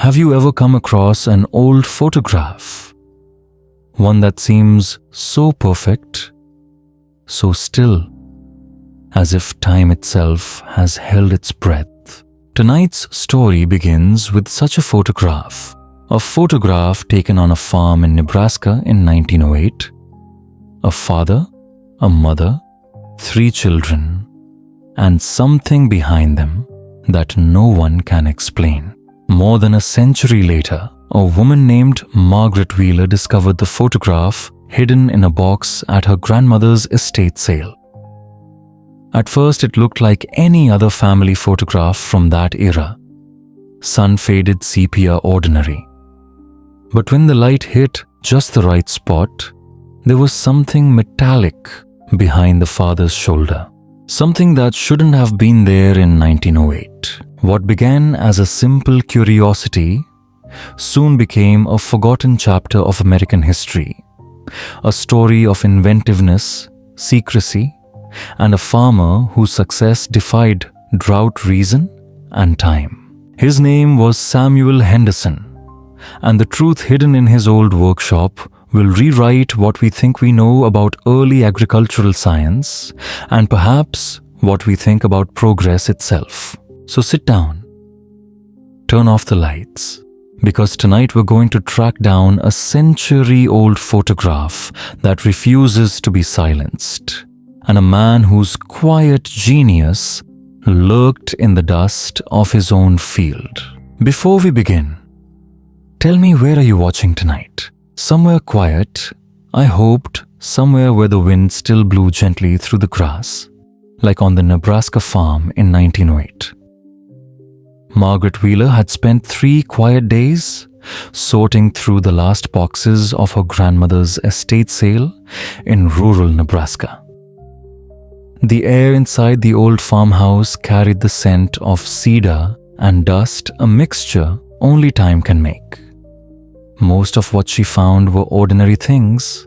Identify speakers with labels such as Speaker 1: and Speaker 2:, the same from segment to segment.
Speaker 1: Have you ever come across an old photograph? One that seems so perfect, so still, as if time itself has held its breath. Tonight's story begins with such a photograph taken on a farm in Nebraska in 1908. A father, a mother, 3 children, and something behind them that no one can explain. More than a century later, a woman named Margaret Wheeler discovered the photograph hidden in a box at her grandmother's estate sale. At first, it looked like any other family photograph from that era. Sun-faded sepia ordinary. But when the light hit just the right spot, there was something metallic behind the father's shoulder. Something that shouldn't have been there in 1908. What began as a simple curiosity soon became a forgotten chapter of American history. A story of inventiveness, secrecy, and a farmer whose success defied drought, reason, and time. His name was Samuel Henderson, and the truth hidden in his old workshop will rewrite what we think we know about early agricultural science and perhaps what we think about progress itself. So sit down, turn off the lights, because tonight we're going to track down a century-old photograph that refuses to be silenced, and a man whose quiet genius lurked in the dust of his own field. Before we begin, tell me, where are you watching tonight? Somewhere quiet, I hoped, somewhere where the wind still blew gently through the grass, like on the Nebraska farm in 1908. Margaret Wheeler had spent 3 quiet days sorting through the last boxes of her grandmother's estate sale in rural Nebraska. The air inside the old farmhouse carried the scent of cedar and dust, a mixture only time can make. Most of what she found were ordinary things: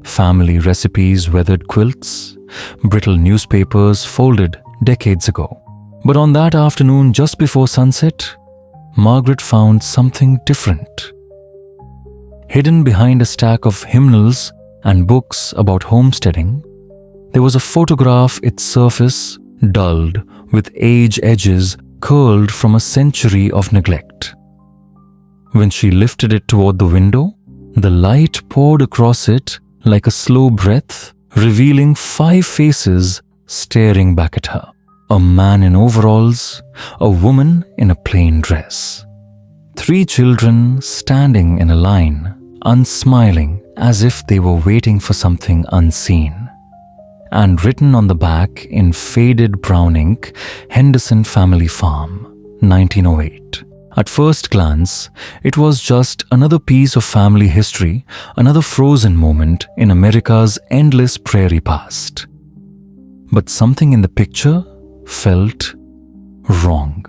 Speaker 1: family recipes, weathered quilts, brittle newspapers folded decades ago. But on that afternoon just before sunset, Margaret found something different. Hidden behind a stack of hymnals and books about homesteading, there was a photograph, its surface dulled with age edges curled from a century of neglect. When she lifted it toward the window, the light poured across it like a slow breath, revealing 5 faces staring back at her. A man in overalls, a woman in a plain dress. 3 children standing in a line, unsmiling as if they were waiting for something unseen. And written on the back in faded brown ink, Henderson Family Farm, 1908. At first glance, it was just another piece of family history, another frozen moment in America's endless prairie past. But something in the picture felt wrong.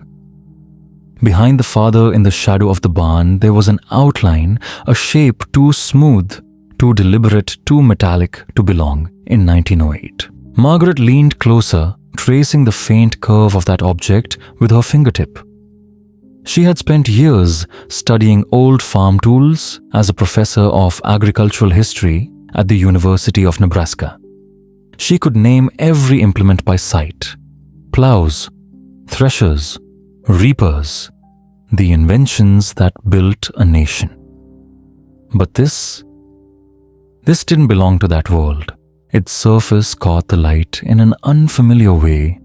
Speaker 1: Behind the father in the shadow of the barn, there was an outline, a shape too smooth, too deliberate, too metallic to belong in 1908. Margaret leaned closer, tracing the faint curve of that object with her fingertip. She had spent years studying old farm tools as a professor of agricultural history at the University of Nebraska. She could name every implement by sight: plows, threshers, reapers, the inventions that built a nation. But this didn't belong to that world. Its surface caught the light in an unfamiliar way,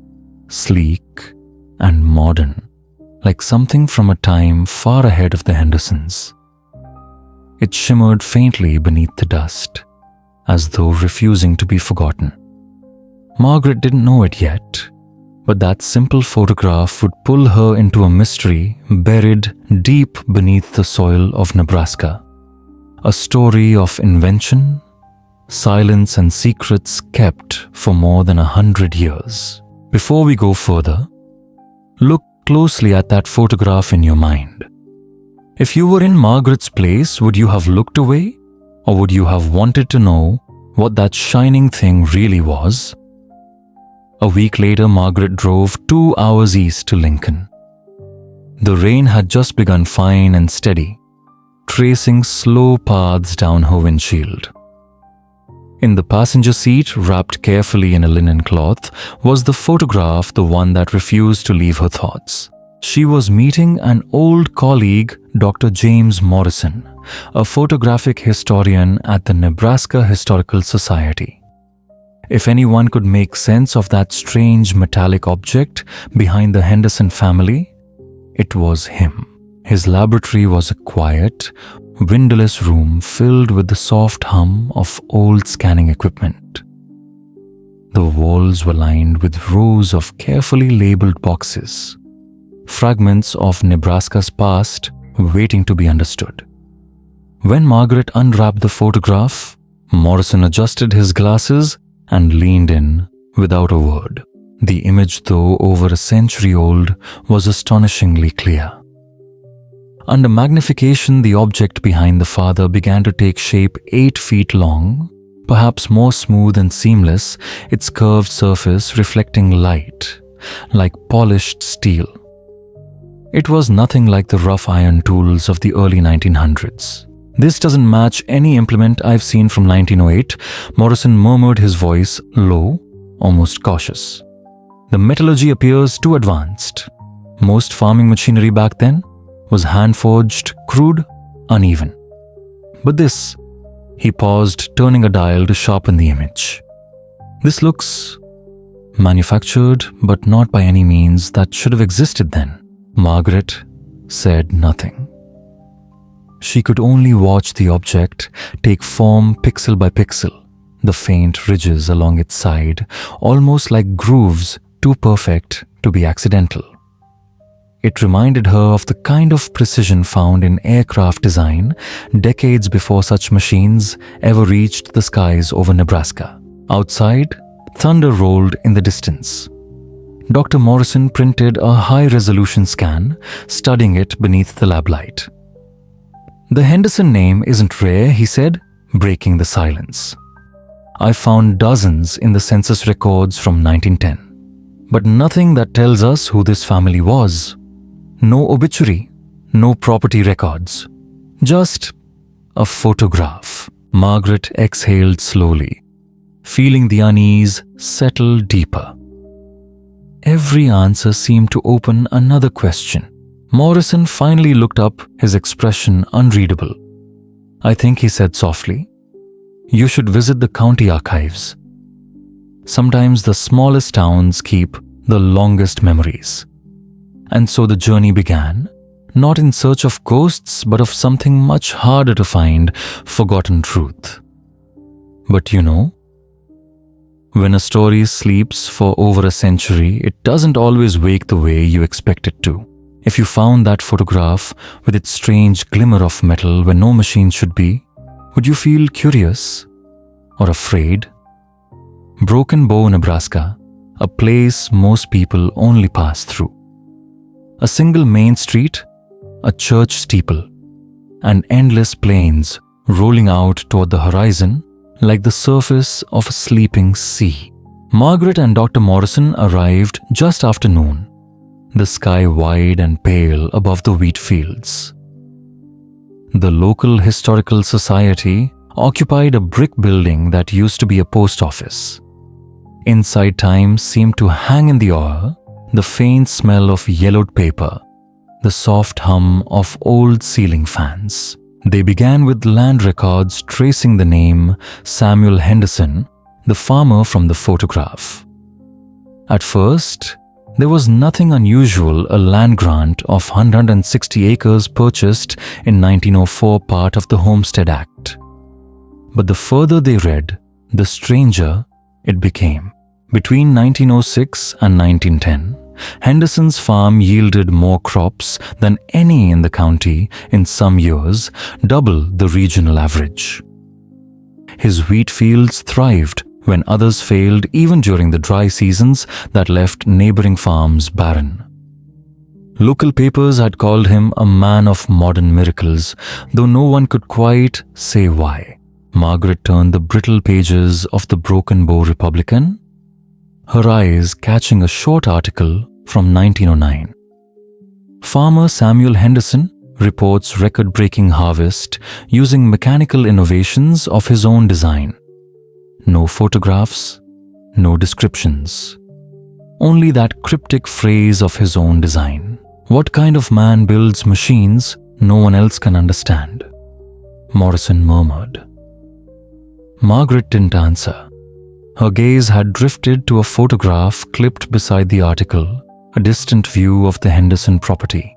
Speaker 1: sleek and modern, like something from a time far ahead of the Hendersons. It shimmered faintly beneath the dust, as though refusing to be forgotten. Margaret didn't know it yet, but that simple photograph would pull her into a mystery buried deep beneath the soil of Nebraska. A story of invention, silence, and secrets kept for more than 100 years. Before we go further, look closely at that photograph in your mind. If you were in Margaret's place, would you have looked away, or would you have wanted to know what that shining thing really was? A week later, Margaret drove 2 hours east to Lincoln. The rain had just begun fine and steady, tracing slow paths down her windshield. In the passenger seat, wrapped carefully in a linen cloth, was the photograph, the one that refused to leave her thoughts. She was meeting an old colleague, Dr. James Morrison, a photographic historian at the Nebraska Historical Society. If anyone could make sense of that strange metallic object behind the Henderson family, it was him. His laboratory was a quiet, windowless room filled with the soft hum of old scanning equipment. The walls were lined with rows of carefully labeled boxes, fragments of Nebraska's past waiting to be understood. When Margaret unwrapped the photograph, Morrison adjusted his glasses and leaned in without a word. The image, though over a century old, was astonishingly clear. Under magnification, the object behind the father began to take shape 8 feet long, perhaps more smooth and seamless, its curved surface reflecting light, like polished steel. It was nothing like the rough iron tools of the early 1900s. "This doesn't match any implement I've seen from 1908, Morrison murmured, his voice low, almost cautious. "The metallurgy appears too advanced. Most farming machinery back then was hand-forged, crude, uneven. But this," he paused, turning a dial to sharpen the image. "This looks manufactured, but not by any means that should have existed then." Margaret said nothing. She could only watch the object take form pixel by pixel, the faint ridges along its side, almost like grooves too perfect to be accidental. It reminded her of the kind of precision found in aircraft design decades before such machines ever reached the skies over Nebraska. Outside, thunder rolled in the distance. Dr. Morrison printed a high-resolution scan, studying it beneath the lab light. "The Henderson name isn't rare," he said, breaking the silence. "I found dozens in the census records from 1910, but nothing that tells us who this family was. No obituary, no property records. Just a photograph." Margaret exhaled slowly, feeling the unease settle deeper. Every answer seemed to open another question. Morrison finally looked up, his expression unreadable. "I think," he said softly, "you should visit the county archives. Sometimes the smallest towns keep the longest memories." And so the journey began, not in search of ghosts, but of something much harder to find, forgotten truth. But you know, when a story sleeps for over a century, it doesn't always wake the way you expect it to. If you found that photograph with its strange glimmer of metal where no machine should be, would you feel curious or afraid? Broken Bow, Nebraska, a place most people only pass through. A single main street, a church steeple, and endless plains rolling out toward the horizon like the surface of a sleeping sea. Margaret and Dr. Morrison arrived just after noon, the sky wide and pale above the wheat fields. The local historical society occupied a brick building that used to be a post office. Inside, time seemed to hang in the air, the faint smell of yellowed paper, the soft hum of old ceiling fans. They began with land records tracing the name Samuel Henderson, the farmer from the photograph. At first, there was nothing unusual, a land grant of 160 acres purchased in 1904, part of the Homestead Act. But the further they read, the stranger it became. Between 1906 and 1910, Henderson's farm yielded more crops than any in the county in some years, double the regional average. His wheat fields thrived when others failed, even during the dry seasons that left neighboring farms barren. Local papers had called him a man of modern miracles, though no one could quite say why. Margaret turned the brittle pages of the Broken Bow Republican, her eyes catching a short article from 1909. Farmer Samuel Henderson reports record-breaking harvest using mechanical innovations of his own design. No photographs, no descriptions. Only that cryptic phrase of his own design. What kind of man builds machines no one else can understand? Morrison murmured. Margaret didn't answer. Her gaze had drifted to a photograph clipped beside the article, a distant view of the Henderson property.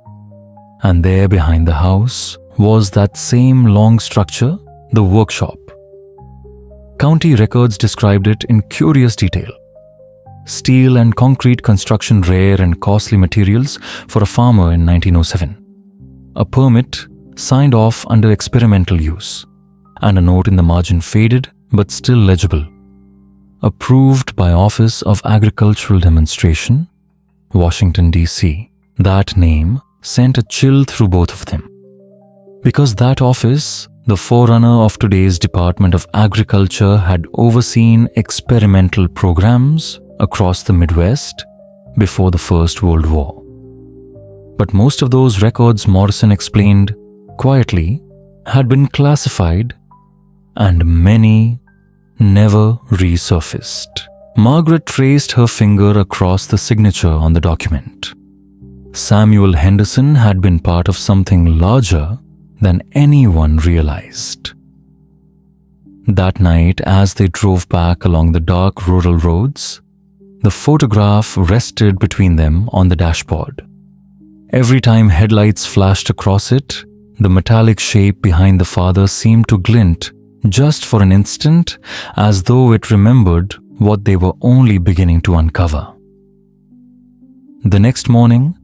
Speaker 1: And there behind the house was that same long structure, the workshop. County records described it in curious detail. Steel and concrete construction, rare and costly materials for a farmer in 1907. A permit signed off under experimental use, and a note in the margin faded but still legible. Approved by Office of Agricultural Demonstration, Washington, D.C. That name sent a chill through both of them. Because that office, the forerunner of today's Department of Agriculture, had overseen experimental programs across the Midwest before the First World War. But most of those records, Morrison explained quietly, had been classified, and many never resurfaced. Margaret traced her finger across the signature on the document. Samuel Henderson had been part of something larger than anyone realized. That night, as they drove back along the dark rural roads, the photograph rested between them on the dashboard. Every time headlights flashed across it, the metallic shape behind the father seemed to glint just for an instant, as though it remembered what they were only beginning to uncover. The next morning,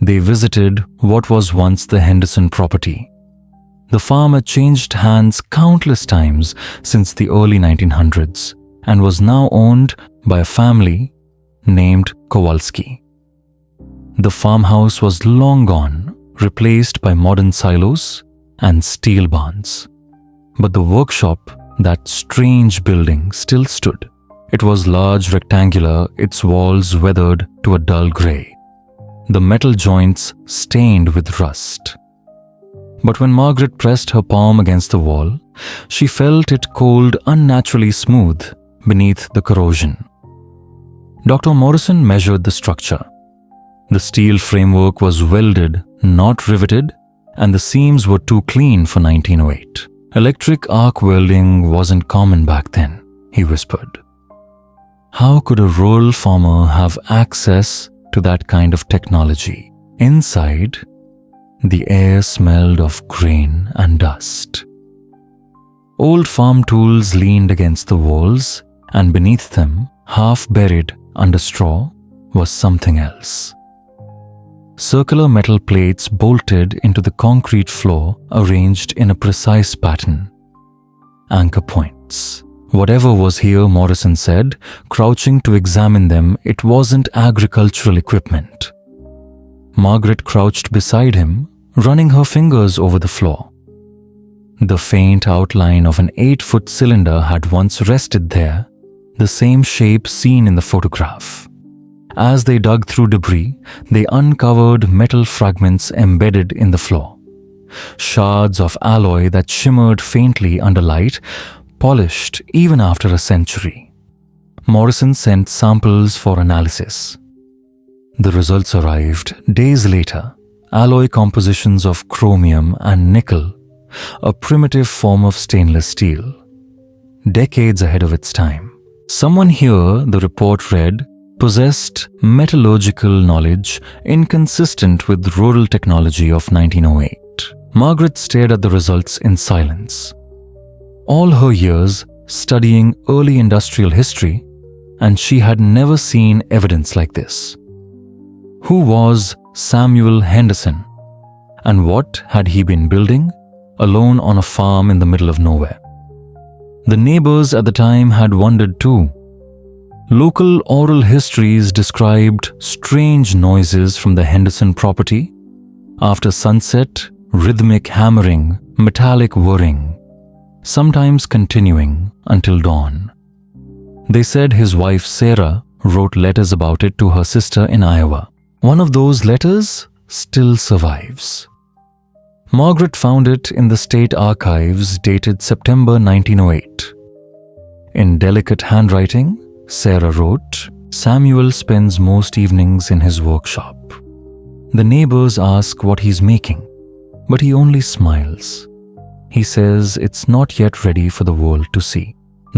Speaker 1: they visited what was once the Henderson property. The farm had changed hands countless times since the early 1900s and was now owned by a family named Kowalski. The farmhouse was long gone, replaced by modern silos and steel barns. But the workshop, that strange building, still stood. It was large, rectangular, its walls weathered to a dull grey, the metal joints stained with rust. But when Margaret pressed her palm against the wall, she felt it cold unnaturally smooth beneath the corrosion. Dr. Morrison measured the structure. The steel framework was welded, not riveted, and the seams were too clean for 1908. Electric arc welding wasn't common back then, he whispered. How could a rural farmer have access to that kind of technology? Inside, the air smelled of grain and dust. Old farm tools leaned against the walls, and beneath them, half buried under straw, was something else. Circular metal plates bolted into the concrete floor, arranged in a precise pattern. Anchor points. Whatever was here, Morrison said, crouching to examine them, it wasn't agricultural equipment. Margaret crouched beside him, running her fingers over the floor. The faint outline of an 8-foot cylinder had once rested there, the same shape seen in the photograph. As they dug through debris, they uncovered metal fragments embedded in the floor. Shards of alloy that shimmered faintly under light, polished even after a century. Morrison sent samples for analysis. The results arrived days later. Alloy compositions of chromium and nickel, a primitive form of stainless steel. Decades ahead of its time. Someone here, the report read, possessed metallurgical knowledge inconsistent with rural technology of 1908. Margaret stared at the results in silence. All her years studying early industrial history, and she had never seen evidence like this. Who was Samuel Henderson? And what had he been building, alone on a farm in the middle of nowhere? The neighbors at the time had wondered too. Local oral histories described strange noises from the Henderson property. After sunset, rhythmic hammering, metallic whirring, sometimes continuing until dawn. They said his wife Sarah wrote letters about it to her sister in Iowa. One of those letters still survives. Margaret found it in the State Archives dated September 1908. In delicate handwriting, Sarah wrote, "Samuel spends most evenings in his workshop. The neighbors ask what he's making, but he only smiles. He says it's not yet ready for the world to see."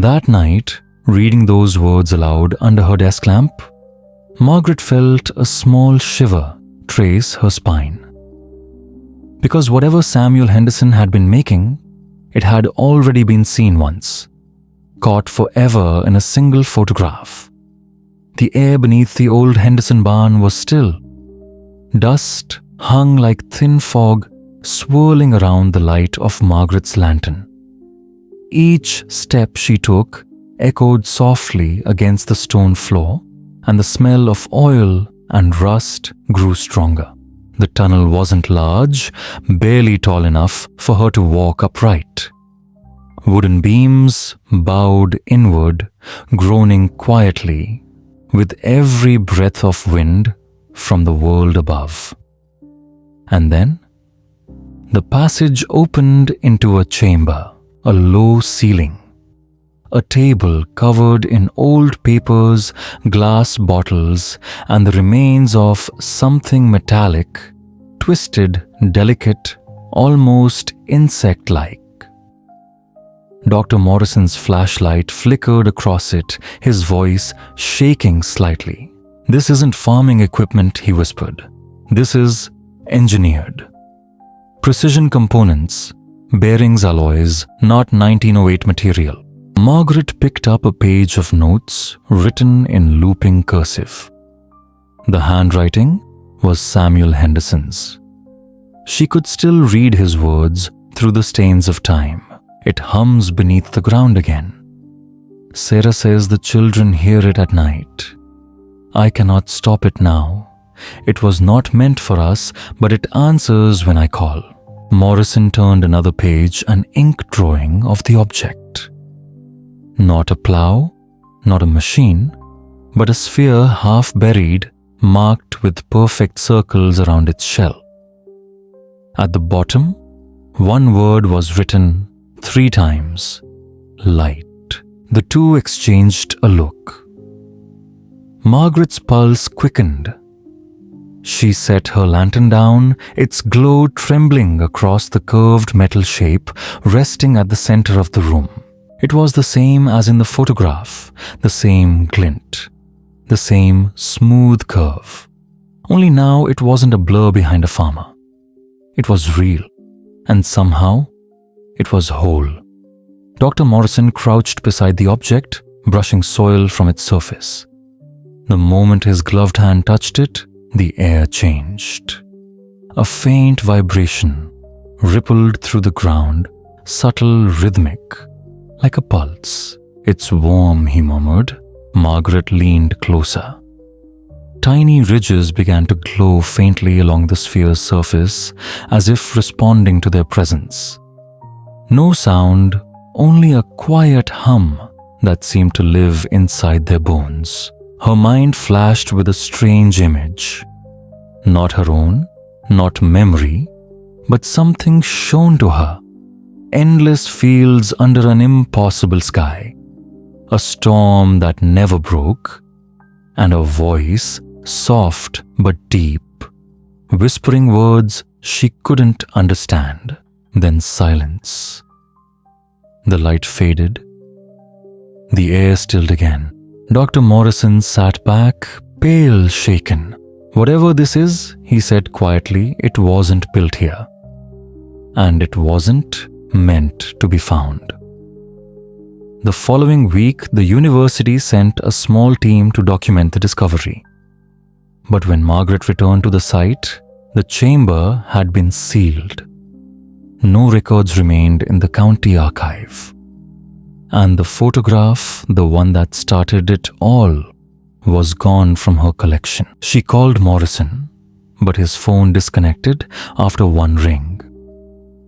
Speaker 1: That night, reading those words aloud under her desk lamp, Margaret felt a small shiver trace her spine. Because whatever Samuel Henderson had been making, it had already been seen once, caught forever in a single photograph. The air beneath the old Henderson barn was still. Dust hung like thin fog swirling around the light of Margaret's lantern. Each step she took echoed softly against the stone floor, and the smell of oil and rust grew stronger. The tunnel wasn't large, barely tall enough for her to walk upright. Wooden beams bowed inward, groaning quietly with every breath of wind from the world above. And then, the passage opened into a chamber, a low ceiling, a table covered in old papers, glass bottles, and the remains of something metallic, twisted, delicate, almost insect-like. Dr. Morrison's flashlight flickered across it, his voice shaking slightly. "This isn't farming equipment," he whispered. "This is engineered. Precision components, bearings alloys, not 1908 material." Margaret picked up a page of notes written in looping cursive. The handwriting was Samuel Henderson's. She could still read his words through the stains of time. "It hums beneath the ground again. Sarah says the children hear it at night. I cannot stop it now. It was not meant for us, but it answers when I call." Morrison turned another page, an ink drawing of the object. Not a plow, not a machine, but a sphere half buried, marked with perfect circles around its shell. At the bottom, one word was written 3 times: light. The two exchanged a look. Margaret's pulse quickened. She set her lantern down, its glow trembling across the curved metal shape resting at the center of the room. It was the same as in the photograph, the same glint, the same smooth curve. Only now it wasn't a blur behind a farmer. It was real, and somehow it was whole. Dr. Morrison crouched beside the object, brushing soil from its surface. The moment his gloved hand touched it, the air changed. A faint vibration rippled through the ground, subtle, rhythmic, like a pulse. "It's warm," he murmured. Margaret leaned closer. Tiny ridges began to glow faintly along the sphere's surface, as if responding to their presence. No sound, only a quiet hum that seemed to live inside their bones. Her mind flashed with a strange image. Not her own, not memory, but something shown to her. Endless fields under an impossible sky. A storm that never broke, and a voice, soft but deep, whispering words she couldn't understand. Then silence. The light faded. The air stilled again. Dr. Morrison sat back, pale, shaken. "Whatever this is," he said quietly, "it wasn't built here. And it wasn't meant to be found." The following week, the university sent a small team to document the discovery. But when Margaret returned to the site, the chamber had been sealed. No records remained in the county archive. And the photograph, the one that started it all, was gone from her collection. She called Morrison, but his phone disconnected after one ring.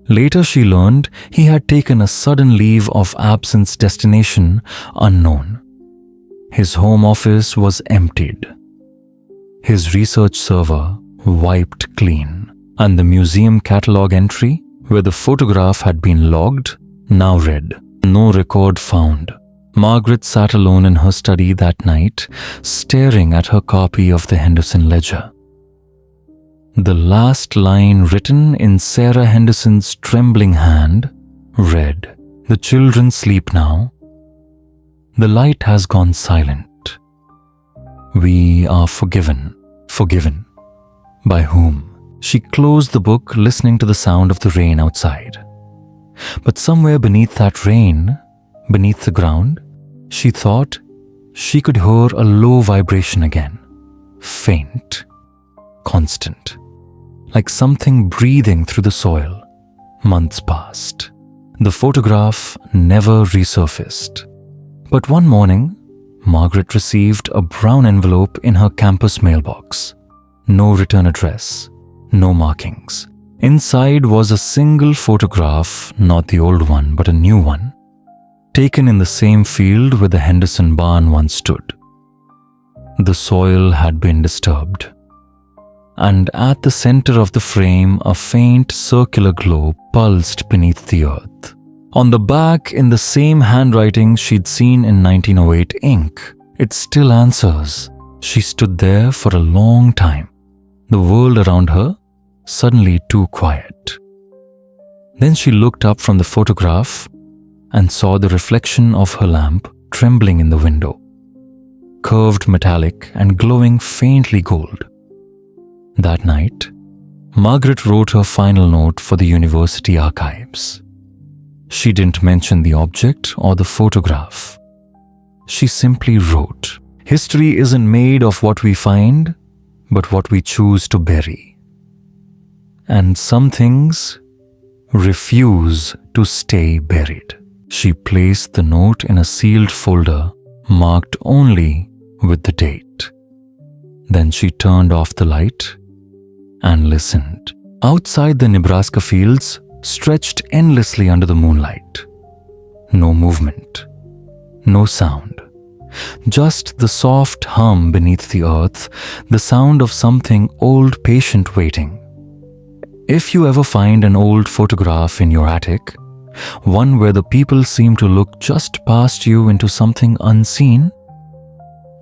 Speaker 1: Later she learned he had taken a sudden leave of absence, destination unknown. His home office was emptied. His research server wiped clean, and the museum catalogue entry where the photograph had been logged now read, "No record found." Margaret sat alone in her study that night, staring at her copy of the Henderson ledger. The last line written in Sarah Henderson's trembling hand read, "The children sleep now. The light has gone silent. We are forgiven." Forgiven. By whom? She closed the book, listening to the sound of the rain outside. But somewhere beneath that rain, beneath the ground, she thought she could hear a low vibration again. Faint. Constant. Like something breathing through the soil. Months passed. The photograph never resurfaced. But one morning, Margaret received a brown envelope in her campus mailbox. No return address. No markings. Inside was a single photograph, not the old one, but a new one, taken in the same field where the Henderson barn once stood. The soil had been disturbed, and at the center of the frame, a faint circular glow pulsed beneath the earth. On the back, in the same handwriting she'd seen in 1908 ink, it still answers. She stood there for a long time, the world around her suddenly too quiet. Then she looked up from the photograph and saw the reflection of her lamp trembling in the window, curved metallic and glowing faintly gold. That night, Margaret wrote her final note for the university archives. She didn't mention the object or the photograph. She simply wrote, "History isn't made of what we find, but what we choose to bury. And some things refuse to stay buried." She placed the note in a sealed folder marked only with the date. Then she turned off the light and listened. Outside, the Nebraska fields stretched endlessly under the moonlight. No movement, no sound. Just the soft hum beneath the earth, the sound of something old patient waiting. If you ever find an old photograph in your attic, one where the people seem to look just past you into something unseen,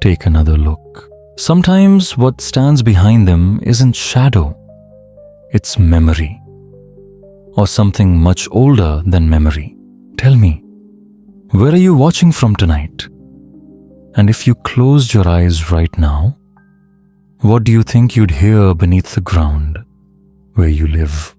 Speaker 1: take another look. Sometimes what stands behind them isn't shadow, it's memory. Or something much older than memory. Tell me, where are you watching from tonight? And if you closed your eyes right now, what do you think you'd hear beneath the ground where you live?